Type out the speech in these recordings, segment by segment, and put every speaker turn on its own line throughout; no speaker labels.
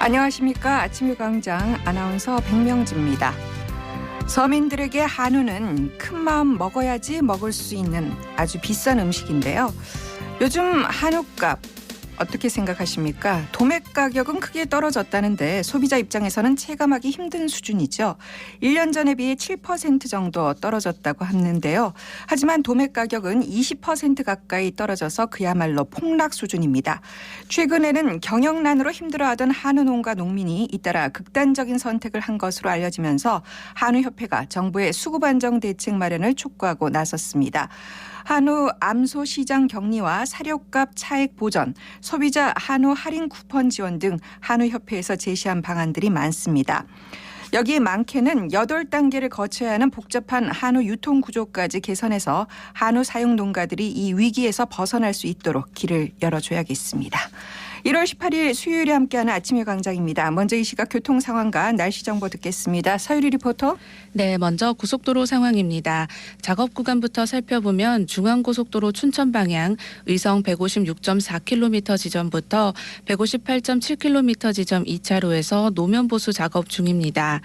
안녕하십니까. 아침일광장 아나운서 백명지입니다. 서민들에게 한우는 큰 마음 먹어야지 먹을 수 있는 아주 비싼 음식인데요. 요즘 한우값 어떻게 생각하십니까? 도매 가격은 크게 떨어졌다는데 소비자 입장에서는 체감하기 힘든 수준이죠. 1년 전에 비해 7% 정도 떨어졌다고 하는데요. 하지만 도매 가격은 20% 가까이 떨어져서 그야말로 폭락 수준입니다. 최근에는 경영난으로 힘들어하던 한우 농가 농민이 잇따라 극단적인 선택을 한 것으로 알려지면서 한우협회가 정부의 수급 안정 대책 마련을 촉구하고 나섰습니다. 한우 암소 시장 격리와 사료값 차액 보전, 소비자 한우 할인 쿠폰 지원 등 한우협회에서 제시한 방안들이 많습니다. 여기에 많게는 8단계를 거쳐야 하는 복잡한 한우 유통 구조까지 개선해서 한우 사육 농가들이 이 위기에서 벗어날 수 있도록 길을 열어줘야겠습니다. 1월 18일 수요일에 함께하는 아침의 광장입니다. 먼저 이 시각 교통 상황과 날씨 정보 듣겠습니다. 서유리 리포터.
네, 먼저 고속도로 상황입니다. 작업 구간부터 살펴보면 중앙고속도로 춘천 방향 의성 156.4km 지점부터 158.7km 지점 2차로에서 노면 보수 작업 중입니다.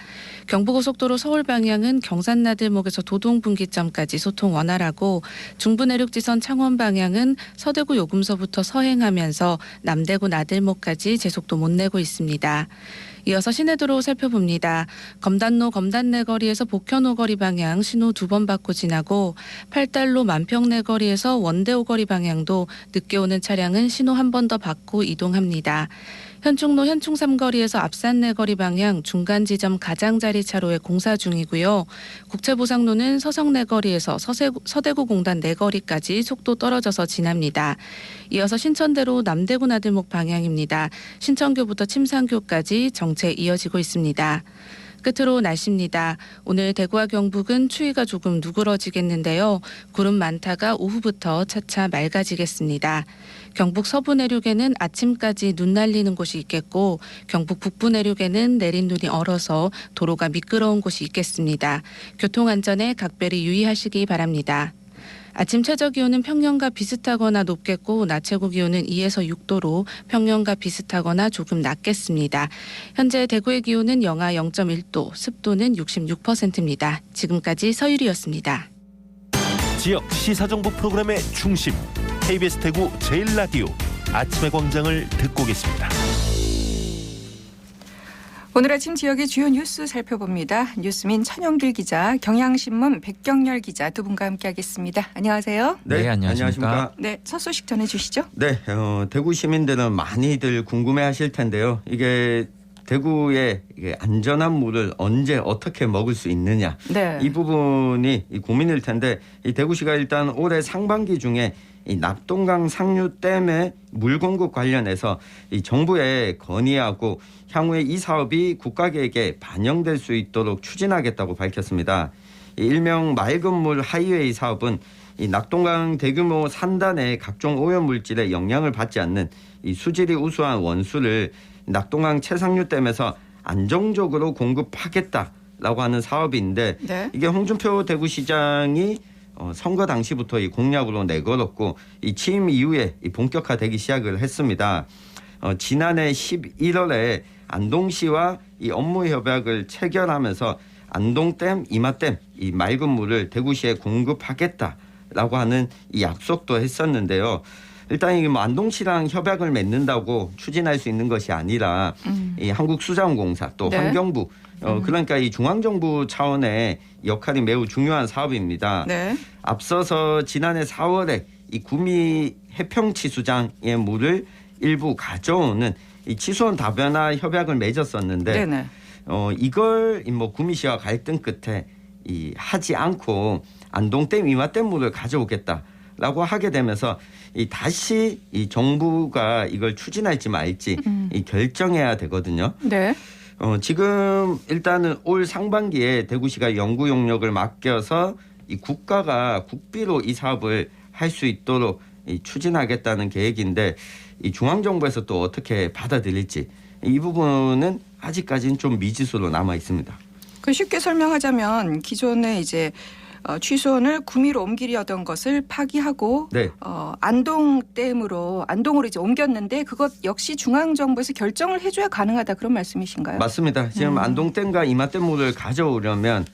경부고속도로 서울 방향은 경산 나들목에서 도동 분기점까지 소통 원활하고 중부내륙지선 창원 방향은 서대구 요금소부터 서행하면서 남대구 나들목까지 제속도 못 내고 있습니다. 이어서 시내도로 살펴봅니다. 검단로 검단내거리에서 복현오거리 방향 신호 2번 받고 지나고 팔달로 만평내거리에서 원대오거리 방향도 늦게 오는 차량은 신호 한 번 더 받고 이동합니다. 현충로 현충삼거리에서 앞산내거리 방향 중간 지점 가장자리 차로에 공사 중이고요. 국채보상로는 서성내거리에서 서대구 공단 내거리까지 속도 떨어져서 지납니다. 이어서 신천대로 남대구 나들목 방향입니다. 신천교부터 침산교까지 정체 이어지고 있습니다. 끝으로 날씨입니다. 오늘 대구와 경북은 추위가 조금 누그러지겠는데요. 구름 많다가 오후부터 차차 맑아지겠습니다. 경북 서부 내륙에는 아침까지 눈 날리는 곳이 있겠고 경북 북부 내륙에는 내린 눈이 얼어서 도로가 미끄러운 곳이 있겠습니다. 교통안전에 각별히 유의하시기 바랍니다. 아침 최저 기온은 평년과 비슷하거나 높겠고 낮 최고 기온은 2에서 6도로 평년과 비슷하거나 조금 낮겠습니다. 현재 대구의 기온은 영하 0.1도, 습도는 66%입니다. 지금까지 서유리였습니다.
지역 시사정보 프로그램의 중심, KBS 대구 제1라디오 아침의 광장을 듣고 계십니다.
오늘 아침 지역의 주요 뉴스 살펴봅니다. 뉴스민 천영길 기자, 경향신문 백경열 기자 두 분과 함께하겠습니다. 안녕하세요.
네, 안녕하십니까.
네, 첫 소식 전해주시죠.
네, 대구 시민들은 많이들 궁금해하실 텐데요. 이게 대구의 안전한 물을 언제 어떻게 먹을 수 있느냐,
네.
이 부분이 고민일 텐데 이 대구시가 일단 올해 상반기 중에 이 납동강 상류댐의 물 공급 관련해서 이 정부에 건의하고 향후에 이 사업이 국가계획에 반영될 수 있도록 추진하겠다고 밝혔습니다. 이 일명 맑은 물 하이웨이 사업은 이 낙동강 대규모 산단의 각종 오염 물질에 영향을 받지 않는 이 수질이 우수한 원수를 낙동강 최상류댐에서 안정적으로 공급하겠다라고 하는 사업인데
네.
이게 홍준표 대구시장이 선거 당시부터 이 공약으로 내걸었고 이 취임 이후에 본격화되기 시작을 했습니다. 지난해 11월에 안동시와 이 업무 협약을 체결하면서 안동댐, 이마댐 이 맑은 물을 대구시에 공급하겠다라고 하는 이 약속도 했었는데요. 일단 이게 뭐 안동시랑 협약을 맺는다고 추진할 수 있는 것이 아니라 이 한국수자원공사 또
네.
환경부 그러니까 이 중앙정부 차원의 역할이 매우 중요한 사업입니다.
네.
앞서서 지난해 4월에 이 구미 해평치수장의 물을 일부 가져오는 이 치수원 다변화 협약을 맺었었는데
네네.
이걸 뭐 구미시와 갈등 끝에 이 하지 않고 안동댐, 이마댐 물을 가져오겠다라고 하게 되면서 이 다시 이 정부가 이걸 추진할지 말지 이 결정해야 되거든요.
네.
지금 일단은 올 상반기에 대구시가 연구 용역을 맡겨서 이 국가가 국비로 이 사업을 할 수 있도록 이 추진하겠다는 계획인데 이 중앙정부에서 또 어떻게 받아들일지 이 부분은 아직까지는 좀 미지수로 남아 있습니다.
그 쉽게 설명하자면 기존에 이제 취소원을 구미로 옮기려던 것을 파기하고
네.
안동으로 이제 옮겼는데 그것 역시 중앙정부에서 결정을 해줘야 가능하다 그런 말씀이신가요?
맞습니다. 지금 안동댐과 이마댐물을 가져오려면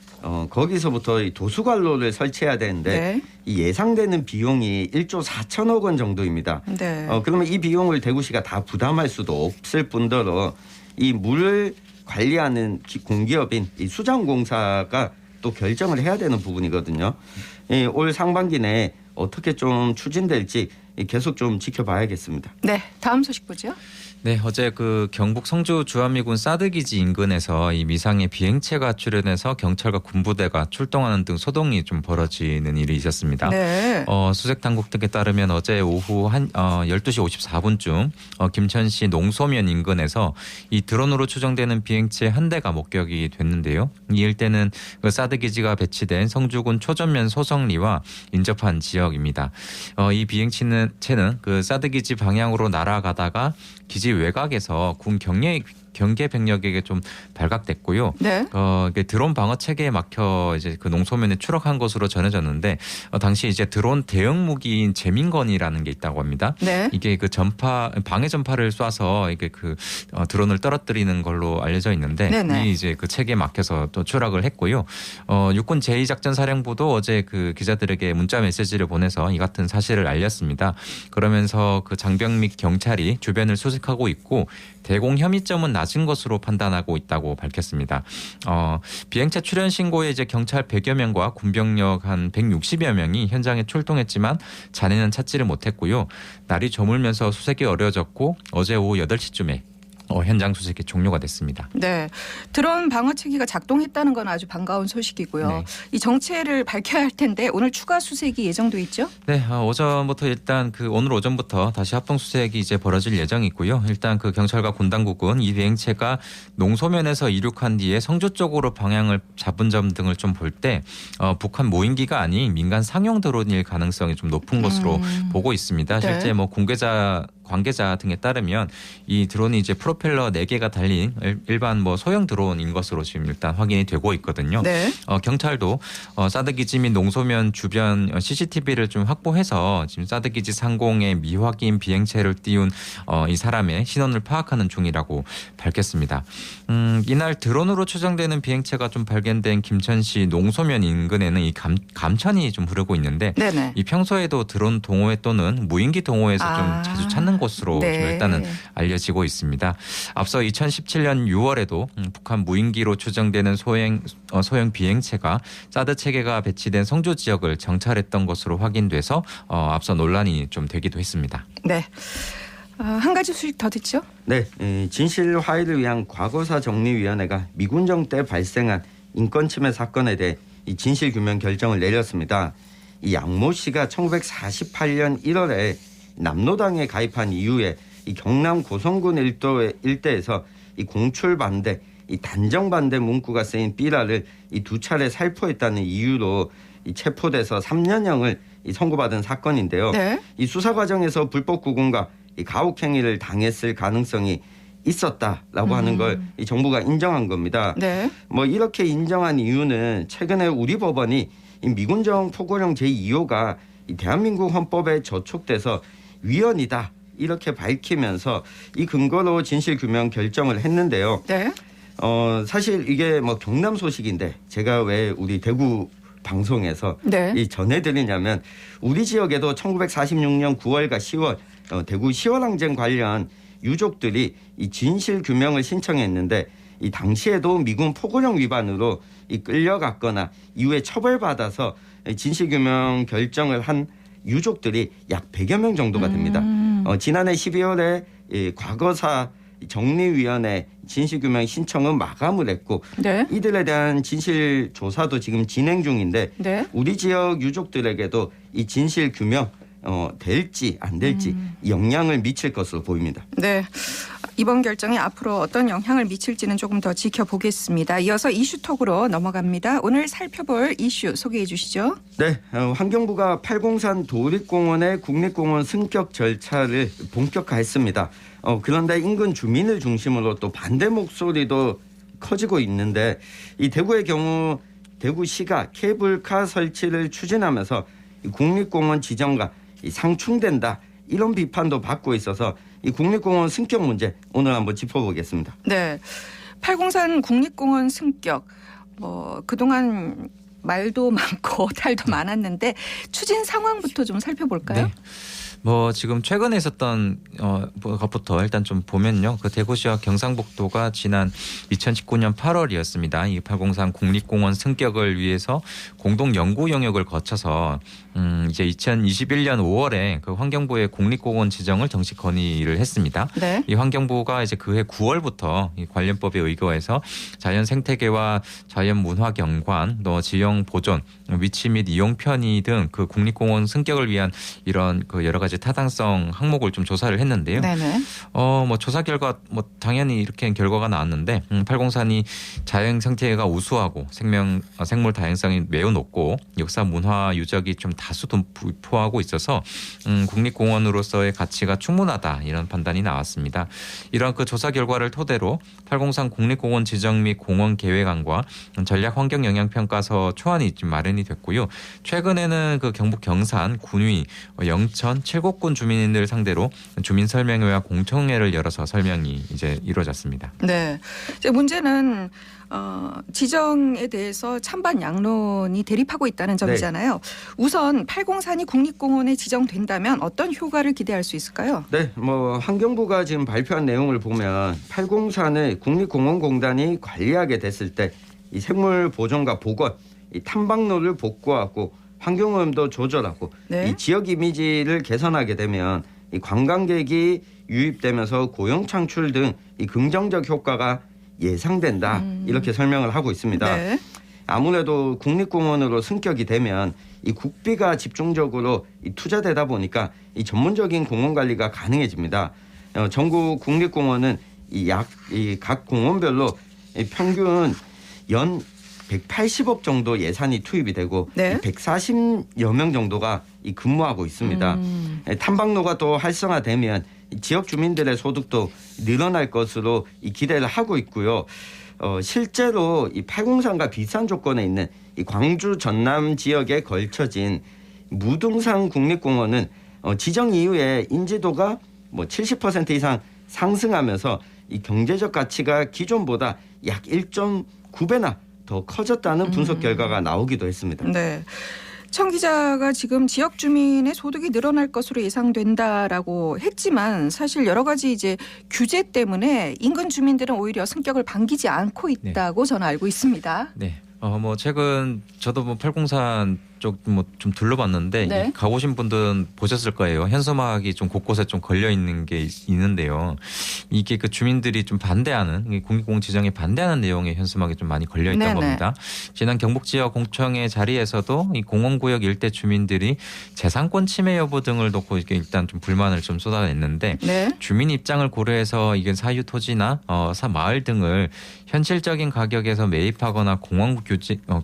거기서부터 이 도수관로를 설치해야 되는데
네.
이 예상되는 비용이 1조 4천억 원 정도입니다.
네.
그러면 이 비용을 대구시가 다 부담할 수도 없을 뿐더러 이 물을 관리하는 공기업인 이 수자원공사가 또 결정을 해야 되는 부분이거든요. 올 상반기 내에 어떻게 좀 추진될지 계속 좀 지켜봐야겠습니다.
네, 다음 소식 보죠.
네, 어제 그 경북 성주 주한미군 사드기지 인근에서 이 미상의 비행체가 출현해서 경찰과 군부대가 출동하는 등 소동이 좀 벌어지는 일이 있었습니다.
네.
수색 당국 등에 따르면 어제 오후 12시 54분쯤 김천시 농소면 인근에서 이 드론으로 추정되는 비행체 한 대가 목격이 됐는데요. 이 일대는 그 사드기지가 배치된 성주군 초전면 소성리와 인접한 지역입니다. 이 비행체는 그 사드기지 방향으로 날아가다가 기지 외곽에서 군 경계 병력에게 좀 발각됐고요.
네.
이게 드론 방어 체계에 막혀 이제 그 농소면에 추락한 것으로 전해졌는데 당시 이제 드론 대형 무기인 재민건이라는 게 있다고 합니다.
네.
이게 그 방해 전파를 쏴서 이게 그 드론을 떨어뜨리는 걸로 알려져 있는데
네네.
이 이제 그 체계에 막혀서 또 추락을 했고요. 육군 제2작전사령부도 어제 그 기자들에게 문자 메시지를 보내서 이 같은 사실을 알렸습니다. 그러면서 그 장병 및 경찰이 주변을 수색하고 있고 대공 혐의점은 낮은 것으로 판단하고 있다고 밝혔습니다. 비행체 출현 신고에 이제 경찰 100여 명과 군병력 한 160여 명이 현장에 출동했지만 잔해는 찾지를 못했고요. 날이 저물면서 수색이 어려워졌고 어제 오후 8시쯤에 현장 수색이 종료가 됐습니다.
네, 드론 방어 체계가 작동했다는 건 아주 반가운 소식이고요.
네.
이 정체를 밝혀야 할 텐데 오늘 추가 수색이 예정돼 있죠?
네, 오전부터 일단 오늘 오전부터 다시 합동 수색이 이제 벌어질 예정이고요. 일단 그 경찰과 군 당국은 이 비행체가 농소면에서 이륙한 뒤에 성주 쪽으로 방향을 잡은 점 등을 좀 볼 때 북한 모인기가 아닌 민간 상용 드론일 가능성이 좀 높은 것으로 보고 있습니다.
네.
실제 뭐 관계자 등에 따르면 이 드론이 이제 프로펠러 4개가 달린 일반 뭐 소형 드론인 것으로 지금 일단 확인이 되고 있거든요.
네.
경찰도 사드기지 및 농소면 주변 CCTV를 좀 확보해서 지금 사드기지 상공에 미확인 비행체를 띄운 이 사람의 신원을 파악하는 중이라고 밝혔습니다. 이날 드론으로 추정되는 비행체가 좀 발견된 김천시 농소면 인근에는 이 감천이 좀 흐르고 있는데
네네.
이 평소에도 드론 동호회 또는 무인기 동호회에서 좀 자주 찾는 곳으로
네.
좀 일단은 알려지고 있습니다. 앞서 2017년 6월에도 북한 무인기로 추정되는 소형 비행체가 사드 체계가 배치된 성주 지역을 정찰했던 것으로 확인돼서 앞서 논란이 좀 되기도 했습니다.
네. 한 가지 소식 더 듣죠?
네, 진실 화해를 위한 과거사 정리위원회가 미군정 때 발생한 인권 침해 사건에 대해 이 진실 규명 결정을 내렸습니다. 이 양모 씨가 1948년 1월에 남로당에 가입한 이후에 이 경남 고성군 일대에서 이 공출 반대, 이 단정 반대 문구가 쓰인 삐라를 이 2차례 살포했다는 이유로 이 체포돼서 3년형을 선고받은 사건인데요.
네.
이 수사 과정에서 불법 구금과 이 가혹행위를 당했을 가능성이 있었다라고 하는 걸 이 정부가 인정한 겁니다.
네.
뭐 이렇게 인정한 이유는 최근에 우리 법원이 이 미군정 포고령 제2호가 이 대한민국 헌법에 저촉돼서 위헌이다 이렇게 밝히면서 이 근거로 진실 규명 결정을 했는데요.
네.
사실 이게 뭐 경남 소식인데 제가 왜 우리 대구 방송에서
네.
이 전해드리냐면 우리 지역에도 1946년 9월과 10월 대구 10월 항쟁 관련 유족들이 이 진실 규명을 신청했는데 이 당시에도 미군 포고령 위반으로 이 끌려갔거나 이후에 처벌받아서 진실 규명 결정을 한 유족들이 약 100여 명 정도가 됩니다. 지난해 12월에 이 과거사 정리위원회 진실규명 신청은 마감을 했고
네.
이들에 대한 진실 조사도 지금 진행 중인데
네.
우리 지역 유족들에게도 이 진실규명 될지 안 될지 영향을 미칠 것으로 보입니다.
네. 이번 결정이 앞으로 어떤 영향을 미칠지는 조금 더 지켜보겠습니다. 이어서 이슈톡으로 넘어갑니다. 오늘 살펴볼 이슈 소개해 주시죠.
네, 환경부가 팔공산 도립공원의 국립공원 승격 절차를 본격화했습니다. 그런데 인근 주민을 중심으로 또 반대 목소리도 커지고 있는데 이 대구의 경우 대구시가 케이블카 설치를 추진하면서 이 국립공원 지정과 이 상충된다 이런 비판도 받고 있어서 이 국립공원 승격 문제 오늘 한번 짚어보겠습니다.
네. 팔공산 국립공원 승격. 그동안 말도 많고 탈도 많았는데 추진 상황부터 좀 살펴볼까요?
네. 지금 최근에 있었던 것부터 일단 좀 보면요. 그 대구시와 경상북도가 지난 2019년 8월이었습니다. 이 팔공산 국립공원 승격을 위해서 공동 연구 영역을 거쳐서 이제 2021년 5월에 그 환경부의 국립공원 지정을 정식 건의를 했습니다.
네.
이 환경부가 이제 그해 9월부터 이 관련법에 의거해서 자연 생태계와 자연 문화 경관, 또 지형 보존, 위치 및 이용 편의 등 그 국립공원 승격을 위한 이런 그 여러 가지 타당성 항목을 좀 조사를 했는데요.
네네.
조사 결과 당연히 이렇게 결과가 나왔는데 팔공산이 자연 생태계가 우수하고 생물 다양성이 매우 높고 역사 문화 유적이 좀 다수 분포하고 있어서 국립공원으로서의 가치가 충분하다 이런 판단이 나왔습니다. 이런 그 조사 결과를 토대로 팔공산 국립공원 지정 및 공원 계획안과 전략 환경 영향 평가서 초안이 좀 마련이 됐고요. 최근에는 그 경북 경산, 군위, 영천, 칠곡군 주민들 상대로 주민 설명회와 공청회를 열어서 설명이 이제 이루어졌습니다.
네. 이제 문제는 지정에 대해서 찬반 양론이 대립하고 있다는 점이잖아요. 우선 팔공산이 국립공원에 지정된다면 어떤 효과를 기대할 수 있을까요?
네, 환경부가 지금 발표한 내용을 보면 팔공산을 국립공원공단이 관리하게 됐을 때 이 생물 보존과 복원, 이 탐방로를 복구하고 환경오염도 조절하고
네.
이 지역 이미지를 개선하게 되면 이 관광객이 유입되면서 고용 창출 등 이 긍정적 효과가 예상된다 이렇게 설명을 하고 있습니다.
네.
아무래도 국립공원으로 승격이 되면 이 국비가 집중적으로 투자되다 보니까 이 전문적인 공원 관리가 가능해집니다. 전국 국립공원은 각 공원별로 평균 연 180억 정도 예산이 투입이 되고
네.
140여 명 정도가 근무하고 있습니다. 탐방로가 또 활성화되면 지역 주민들의 소득도 늘어날 것으로 기대를 하고 있고요. 실제로 이 팔공산과 비슷한 조건에 있는 이 광주 전남 지역에 걸쳐진 무등산 국립공원은 지정 이후에 인지도가 70% 이상 상승하면서 이 경제적 가치가 기존보다 약 1.9배나 더 커졌다는 분석 결과가 나오기도 했습니다.
네. 청 기자가 지금 지역 주민의 소득이 늘어날 것으로 예상된다라고 했지만 사실 여러 가지 이제 규제 때문에 인근 주민들은 오히려 승격을 반기지 않고 있다고 저는 알고 있습니다.
네. 최근 저도 팔공산 쪽 좀 둘러봤는데
네.
가보신 분들은 보셨을 거예요. 현수막이 좀 곳곳에 좀 걸려 있는 게 있는데요. 이게 그 주민들이 좀 반대하는 국립공원 지정에 반대하는 내용의 현수막이 좀 많이 걸려 있던
네네.
겁니다. 지난 경북 지역 공청회 자리에서도 이 공원구역 일대 주민들이 재산권 침해 여부 등을 놓고 이렇게 일단 좀 불만을 좀 쏟아냈는데
네.
주민 입장을 고려해서 이게 사유 토지나 마을 등을 현실적인 가격에서 매입하거나 공원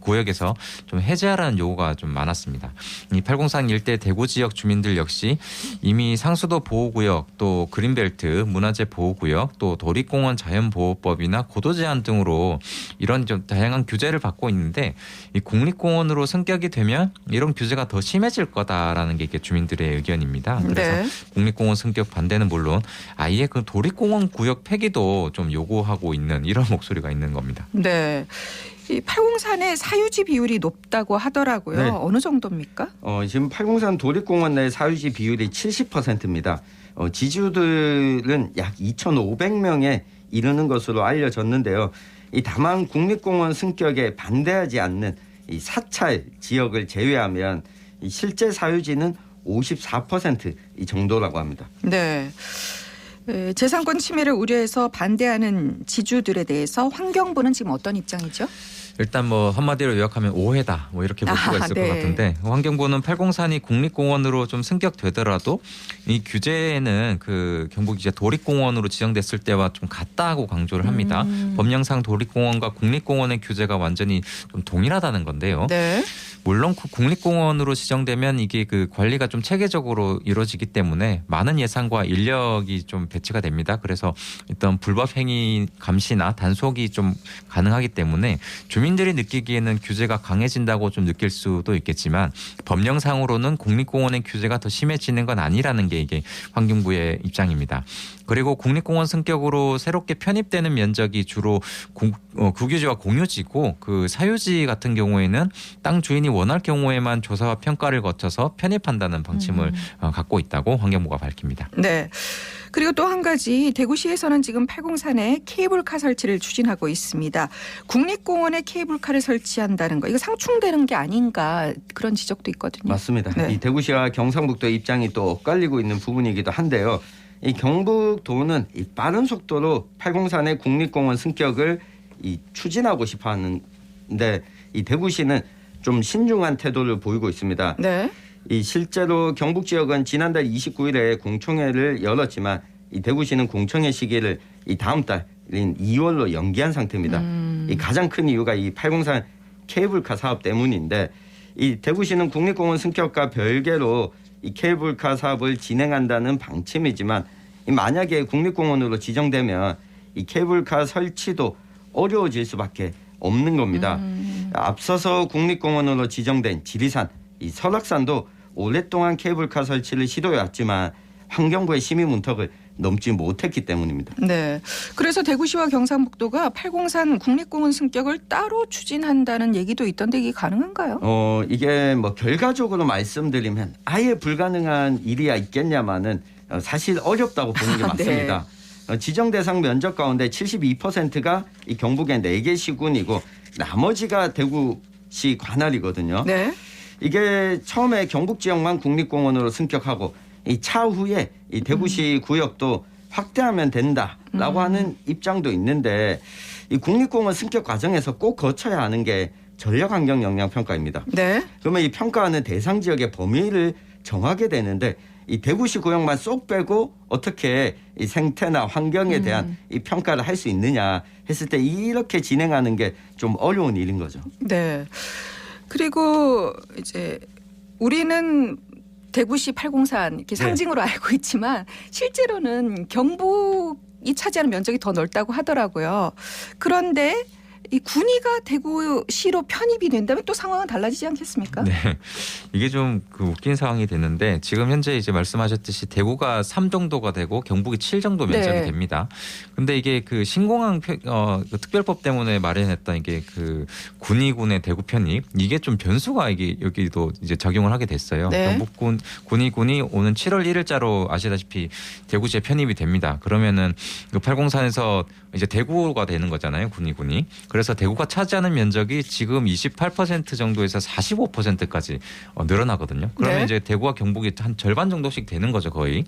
구역에서 좀 해제하라는 요구가 좀 많았습니다. 이 팔공산 일대 대구 지역 주민들 역시 이미 상수도 보호구역, 또 그린벨트 문화재 보호구역, 또 도립공원 자연보호법이나 고도 제한 등으로 이런 좀 다양한 규제를 받고 있는데 이 국립공원으로 승격이 되면 이런 규제가 더 심해질 거다라는 게 이게 주민들의 의견입니다. 그래서
네.
국립공원 승격 반대는 물론 아예 그 도립공원 구역 폐기도 좀 요구하고 있는 이런 목소리가 있는 겁니다.
네. 이 팔공산의 사유지 비율이 높다고 하더라고요.
네.
어느 정도입니까?
지금 팔공산 도립공원 내 사유지 비율이 70%입니다. 지주들은 약 2,500명에 이르는 것으로 알려졌는데요. 다만 국립공원 승격에 반대하지 않는 이 사찰 지역을 제외하면 이 실제 사유지는 54% 이 정도라고 합니다.
네. 재산권 침해를 우려해서 반대하는 지주들에 대해서 환경부는 지금 어떤 입장이죠?
일단 한마디로 요약하면 오해다 이렇게 볼 수가 있을
네.
것 같은데 환경부는 팔공산이 국립공원으로 좀 승격되더라도 이 규제에는 그 경북 이제 도립공원으로 지정됐을 때와 좀 같다고 강조를 합니다. 법령상 도립공원과 국립공원의 규제가 완전히 좀 동일하다는 건데요.
네.
물론 국립공원으로 지정되면 이게 그 관리가 좀 체계적으로 이루어지기 때문에 많은 예산과 인력이 좀 배치가 됩니다. 그래서 일단 불법 행위 감시나 단속이 좀 가능하기 때문에 주민 주민들이 느끼기에는 규제가 강해진다고 좀 느낄 수도 있겠지만 법령상으로는 국립공원의 규제가 더 심해지는 건 아니라는 게 이게 환경부의 입장입니다. 그리고 국립공원 승격으로 새롭게 편입되는 면적이 주로 국유지와 공유지고 그 사유지 같은 경우에는 땅 주인이 원할 경우에만 조사와 평가를 거쳐서 편입한다는 방침을 갖고 있다고 환경부가 밝힙니다.
네. 그리고 또 한 가지 대구시에서는 지금 팔공산에 케이블카 설치를 추진하고 있습니다. 국립공원에 케이블카를 설치한다는 거 이거 상충되는 게 아닌가 그런 지적도 있거든요.
맞습니다.
네.
이 대구시와 경상북도 입장이 또 엇갈리고 있는 부분이기도 한데요. 이 경북도는 이 빠른 속도로 팔공산의 국립공원 승격을 추진하고 싶어 하는데 이 대구시는 좀 신중한 태도를 보이고 있습니다.
네.
이 실제로 경북 지역은 지난달 29일에 공청회를 열었지만 이 대구시는 공청회 시기를 이 다음 달인 2월로 연기한 상태입니다. 이 가장 큰 이유가 이 팔공산 케이블카 사업 때문인데 이 대구시는 국립공원 승격과 별개로 이 케이블카 사업을 진행한다는 방침이지만 만약에 국립공원으로 지정되면 이 케이블카 설치도 어려워질 수밖에 없는 겁니다. 앞서서 국립공원으로 지정된 지리산, 이 설악산도 오랫동안 케이블카 설치를 시도해왔지만 환경부의 심의 문턱을 넘지 못했기 때문입니다.
네. 그래서 대구시와 경상북도가 팔공산 국립공원 승격을 따로 추진한다는 얘기도 있던데 이게 가능한가요?
이게 뭐 결과적으로 말씀드리면 아예 불가능한 일이야 있겠냐마는 사실 어렵다고 보는 게 맞습니다. 지정 대상 면적 가운데 72%가 이 경북의 4개 시군이고 나머지가 대구시 관할이거든요.
네.
이게 처음에 경북 지역만 국립공원으로 승격하고 이 차후에 이 대구시 구역도 확대하면 된다라고 하는 입장도 있는데 이 국립공원 승격 과정에서 꼭 거쳐야 하는 게 전략환경 영향 평가입니다.
네.
그러면 이 평가하는 대상 지역의 범위를 정하게 되는데 이 대구시 구역만 쏙 빼고 어떻게 이 생태나 환경에 대한 이 평가를 할 수 있느냐 했을 때 이렇게 진행하는 게 좀 어려운 일인 거죠.
네. 그리고 이제 우리는 대구시 팔공산 이렇게 상징으로 알고 있지만 실제로는 경북이 차지하는 면적이 더 넓다고 하더라고요. 그런데 이 군위가 대구시로 편입이 된다면 또 상황은 달라지지 않겠습니까?
네, 이게 좀 웃긴 상황이 되는데 지금 현재 이제 말씀하셨듯이 대구가 3 정도가 되고 경북이 7 정도 면적이 됩니다. 근데 이게 그 신공항 그 특별법 때문에 마련했던 이게 그 군위군의 대구 편입 이게 좀 변수가 이게 여기도 이제 적용을 하게 됐어요.
네.
경북군 군위군이 오는 7월 1일자로 아시다시피 대구시에 편입이 됩니다. 그러면은 그 팔공산에서 이제 대구가 되는 거잖아요, 군위군이. 그래서 대구가 차지하는 면적이 지금 28% 정도에서 45%까지 늘어나거든요. 그러면
네.
이제 대구와 경북이 한 절반 정도씩 되는 거죠, 거의.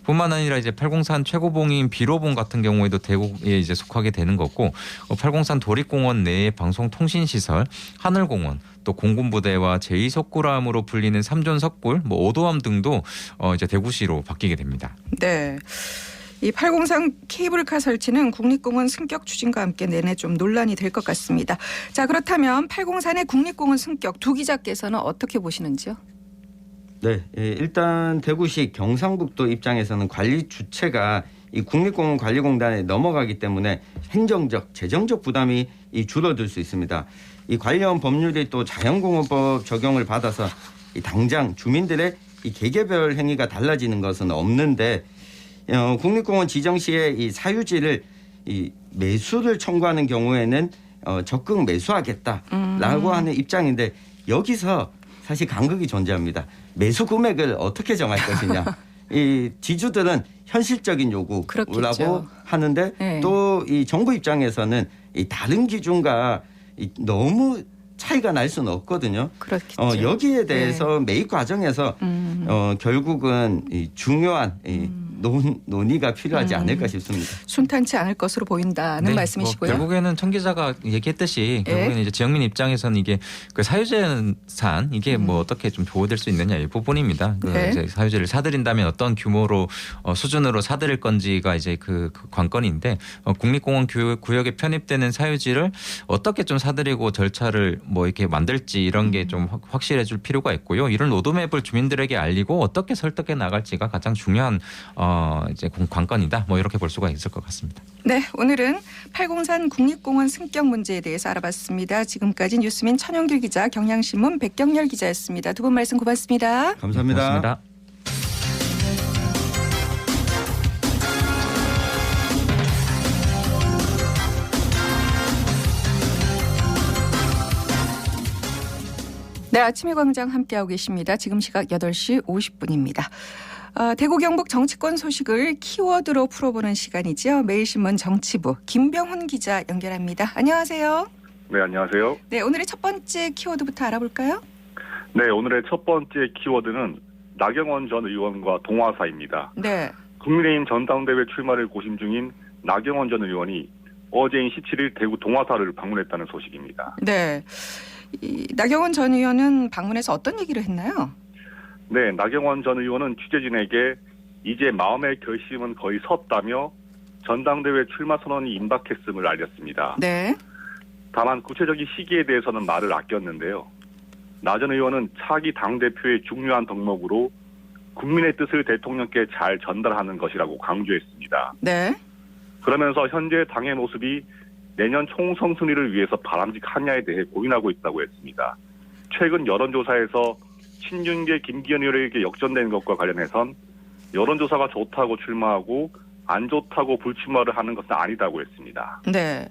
뿐만 아니라 이제 팔공산 최고봉인 비로봉 같은 경우에도 대구에 이제 속하게 되는 거고, 팔공산 도립공원 내의 방송통신시설, 하늘공원, 또 공군부대와 제2석굴암으로 불리는 삼존 석굴, 뭐 오도암 등도 이제 대구시로 바뀌게 됩니다.
네. 이 팔공산 케이블카 설치는 국립공원 승격 추진과 함께 내내 좀 논란이 될 것 같습니다. 자, 그렇다면 팔공산의 국립공원 승격 두 기자께서는 어떻게 보시는지요?
네, 일단 대구시 경상북도 입장에서는 관리 주체가 이 국립공원관리공단에 넘어가기 때문에 행정적, 재정적 부담이 줄어들 수 있습니다. 이 관련 법률이 또 자연공원법 적용을 받아서 이 당장 주민들의 이 개개별 행위가 달라지는 것은 없는데 국립공원 지정 시에 이 사유지를 이 매수를 청구하는 경우에는 적극 매수하겠다라고 하는 입장인데 여기서 사실 간극이 존재합니다. 매수 금액을 어떻게 정할 것이냐. 이 지주들은 현실적인 요구라고
그렇겠죠.
하는데
네.
또 이 정부 입장에서는 이 다른 기준과 너무 차이가 날 수는 없거든요.
그렇겠죠.
여기에 대해서 매입 과정에서 결국은 이 중요한 논의가 필요하지 않을까 싶습니다.
순탄치 않을 것으로 보인다는
네,
말씀이시고요.
결국에는 청 기자가 얘기했듯이 결국에는 이제 지역민 입장에서는 이게 그 사유재산 이게 뭐 어떻게 좀 보호될 수 있느냐 이 부분입니다.
네.
이제 사유재를 사들인다면 어떤 규모로 수준으로 사들일 건지가 이제 그 관건인데 국립공원 구역에 편입되는 사유지를 어떻게 좀 사들이고 절차를 뭐 이렇게 만들지 이런 게 좀 확실해질 필요가 있고요. 이런 로드맵을 주민들에게 알리고 어떻게 설득해 나갈지가 가장 중요한 이제 관건이다. 뭐 이렇게 볼 수가 있을 것 같습니다.
네, 오늘은 팔공산 국립공원 승격 문제에 대해서 알아봤습니다. 지금까지 뉴스민 천영길 기자, 경향신문 백경렬 기자였습니다. 두 분 말씀 고맙습니다.
감사합니다.
고맙습니다.
네, 아침의 광장 함께하고 계십니다. 지금 시각 8시 50분입니다. 대구 경북 정치권 소식을 키워드로 풀어보는 시간이죠. 매일신문 정치부 김병훈 기자 연결합니다. 안녕하세요.
네, 안녕하세요.
네, 오늘의 첫 번째 키워드부터 알아볼까요?
네, 오늘의 첫 번째 키워드는 나경원 전 의원과 동화사입니다.
네.
국민의힘 전당대회 출마를 고심 중인 나경원 전 의원이 어제인 17일 대구 동화사를 방문했다는 소식입니다.
네. 이 나경원 전 의원은 방문해서 어떤 얘기를 했나요?
네, 나경원 전 의원은 취재진에게 이제 마음의 결심은 거의 섰다며 전당대회 출마 선언이 임박했음을 알렸습니다.
네.
다만 구체적인 시기에 대해서는 말을 아꼈는데요. 나 전 의원은 차기 당대표의 중요한 덕목으로 국민의 뜻을 대통령께 잘 전달하는 것이라고 강조했습니다.
네.
그러면서 현재 당의 모습이 내년 총선 승리를 위해서 바람직하냐에 대해 고민하고 있다고 했습니다. 최근 여론조사에서 친윤계 김기현 의원에게 역전된 것과 관련해선 여론조사가 좋다고 출마하고 안 좋다고 불출마를 하는 것은 아니다고 했습니다.
네.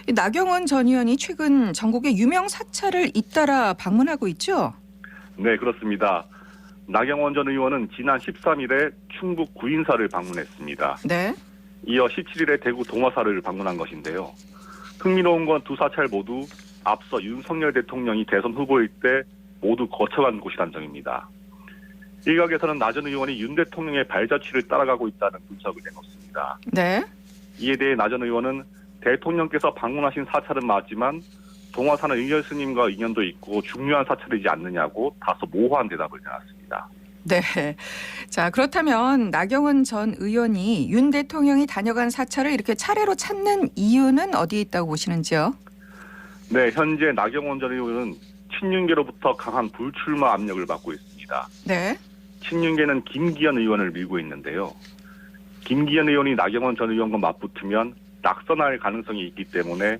이 나경원 전 의원이 최근 전국의 유명 사찰을 잇따라 방문하고 있죠?
네, 그렇습니다. 나경원 전 의원은 지난 13일에 충북 구인사를 방문했습니다.
네.
이어 17일에 대구 동화사를 방문한 것인데요. 흥미로운 건 두 사찰 모두 앞서 윤석열 대통령이 대선 후보일 때 모두 거쳐간 곳이란 점입니다. 일각에서는 나 전 의원이 윤 대통령의 발자취를 따라가고 있다는 분석을 내놓습니다.
네.
이에 대해 나 전 의원은 대통령께서 방문하신 사찰은 맞지만 동화사는 의열 스님과 인연도 있고 중요한 사찰이지 않느냐고 다소 모호한 대답을 내놨습니다.
네. 자, 그렇다면 나경원 전 의원이 윤 대통령이 다녀간 사찰을 이렇게 차례로 찾는 이유는 어디에 있다고 보시는지요?
네, 현재 나경원 전 의원은 친윤계로부터 강한 불출마 압력을 받고 있습니다.
네.
친윤계는 김기현 의원을 밀고 있는데요. 김기현 의원이 나경원 전 의원과 맞붙으면 낙선할 가능성이 있기 때문에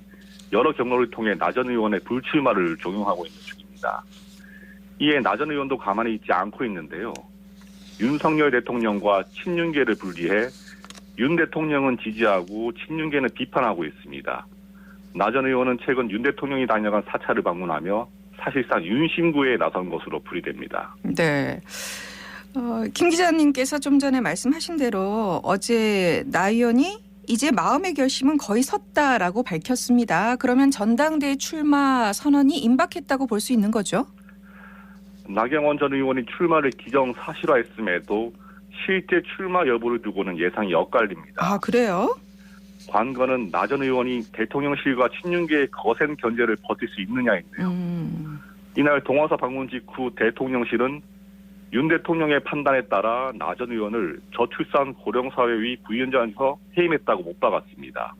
여러 경로를 통해 나 전 의원의 불출마를 종용하고 있는 중입니다. 이에 나 전 의원도 가만히 있지 않고 있는데요. 윤석열 대통령과 친윤계를 분리해 윤 대통령은 지지하고 친윤계는 비판하고 있습니다. 나 전 의원은 최근 윤 대통령이 다녀간 사찰을 방문하며 사실상 윤심구에 나선 것으로 풀이됩니다.
네. 김 기자님께서 좀 전에 말씀하신 대로 어제 나 의원이 이제 마음의 결심은 거의 섰다라고 밝혔습니다. 그러면 전당대회 출마 선언이 임박했다고 볼 수 있는 거죠?
나경원 전 의원이 출마를 기정사실화했음에도 실제 출마 여부를 두고는 예상이 엇갈립니다.
아, 그래요?
관건은 나 전 의원이 대통령실과 친윤계의 거센 견제를 버틸 수 있느냐인데요. 이날 동화사 방문 직후 대통령실은 윤 대통령의 판단에 따라 나 전 의원을 저출산 고령사회위 부위원장에서 해임했다고 못 박았습니다.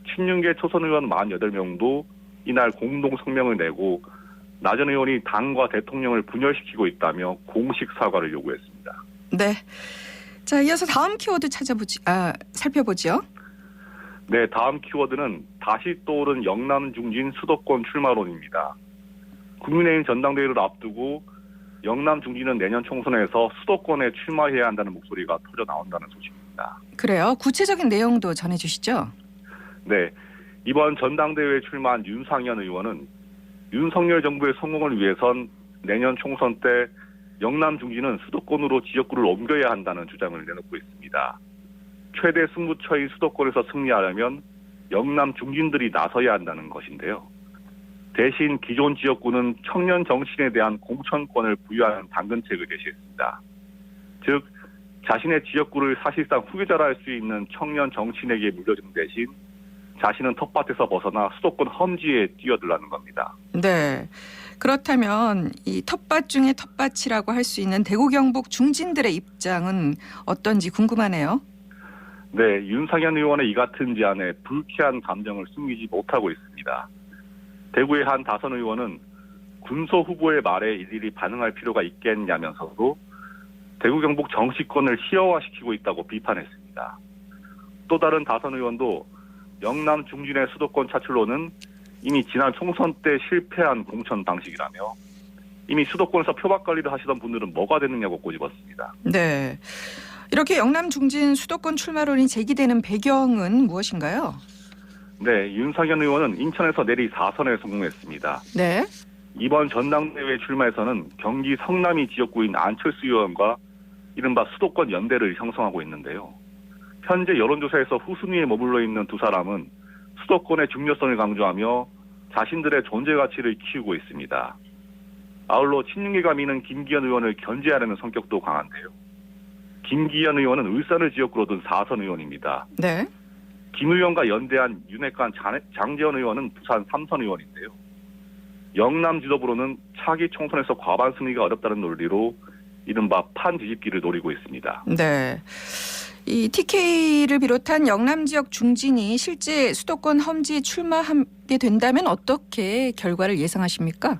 친윤계 초선 의원 48명도 이날 공동 성명을 내고 나 전 의원이 당과 대통령을 분열시키고 있다며 공식 사과를 요구했습니다.
네. 자, 이어서 다음 키워드 살펴보죠.
네, 다음 키워드는 다시 떠오른 영남 중진 수도권 출마론입니다. 국민의힘 전당대회를 앞두고 영남 중진은 내년 총선에서 수도권에 출마해야 한다는 목소리가 터져 나온다는 소식입니다.
그래요? 구체적인 내용도 전해주시죠.
네, 이번 전당대회에 출마한 윤상현 의원은 윤석열 정부의 성공을 위해선 내년 총선 때 영남 중진은 수도권으로 지역구를 옮겨야 한다는 주장을 내놓고 있습니다. 최대 승부처인 수도권에서 승리하려면 영남 중진들이 나서야 한다는 것인데요. 대신 기존 지역구는 청년 정치인에 대한 공천권을 부여하는 당근책을 제시했습니다. 즉 자신의 지역구를 사실상 후계자라 할 수 있는 청년 정치인에게 물려주는 대신 자신은 텃밭에서 벗어나 수도권 험지에 뛰어들라는 겁니다.
네. 그렇다면 이 텃밭 중에 텃밭이라고 할 수 있는 대구 경북 중진들의 입장은 어떤지 궁금하네요.
네, 윤상현 의원의 이 같은 제안에 불쾌한 감정을 숨기지 못하고 있습니다. 대구의 한 다선 의원은 군소 후보의 말에 일일이 반응할 필요가 있겠냐면서도 대구 경북 정치권을 희화화시키고 있다고 비판했습니다. 또 다른 다선 의원도 영남 중진의 수도권 차출로는 이미 지난 총선 때 실패한 공천 방식이라며 이미 수도권에서 표박 관리를 하시던 분들은 뭐가 됐느냐고 꼬집었습니다.
네. 이렇게 영남 중진 수도권 출마론이 제기되는 배경은 무엇인가요?
네, 윤상현 의원은 인천에서 내리 4선에 성공했습니다.
네.
이번 전당대회 출마에서는 경기 성남이 지역구인 안철수 의원과 이른바 수도권 연대를 형성하고 있는데요. 현재 여론조사에서 후순위에 머물러 있는 두 사람은 수도권의 중요성을 강조하며 자신들의 존재 가치를 키우고 있습니다. 아울러 친윤계가 있는 김기현 의원을 견제하려는 성격도 강한데요. 김기현 의원은 울산을 지역구로 둔 4선 의원입니다.
네.
김 의원과 연대한 윤핵관 장재원 의원은 부산 3선 의원인데요. 영남 지도부로는 차기 총선에서 과반 승리가 어렵다는 논리로 이른바 판 뒤집기를 노리고 있습니다.
네. 이 TK를 비롯한 영남 지역 중진이 실제 수도권 험지에 출마하게 된다면 어떻게 결과를 예상하십니까?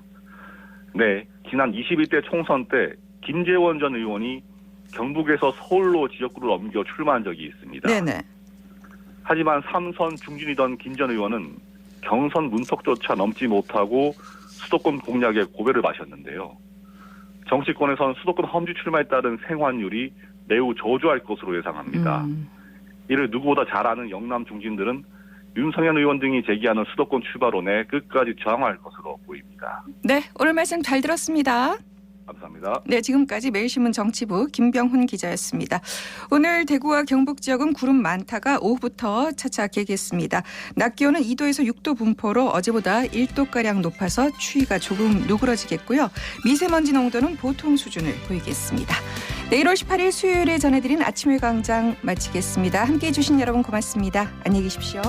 네, 지난 21대 총선 때 김재원 전 의원이 경북에서 서울로 지역구를 옮겨 출마한 적이 있습니다.
네네.
하지만 3선 중진이던 김 전 의원은 경선 문턱조차 넘지 못하고 수도권 공략에 고배를 마셨는데요. 정치권에선 수도권 험지 출마에 따른 생환율이 매우 저조할 것으로 예상합니다. 이를 누구보다 잘 아는 영남 중진들은 윤석열 의원 등이 제기하는 수도권 출마론에 끝까지 저항할 것으로 보입니다.
네, 오늘 말씀 잘 들었습니다.
감사합니다.
네, 지금까지 매일신문 정치부 김병훈 기자였습니다. 오늘 대구와 경북 지역은 구름 많다가 오후부터 차차 개겠습니다. 낮 기온은 2도에서 6도 분포로 어제보다 1도가량 높아서 추위가 조금 누그러지겠고요. 미세먼지 농도는 보통 수준을 보이겠습니다. 네, 1월 18일 수요일에 전해드린 아침의 광장 마치겠습니다. 함께해 주신 여러분 고맙습니다. 안녕히 계십시오.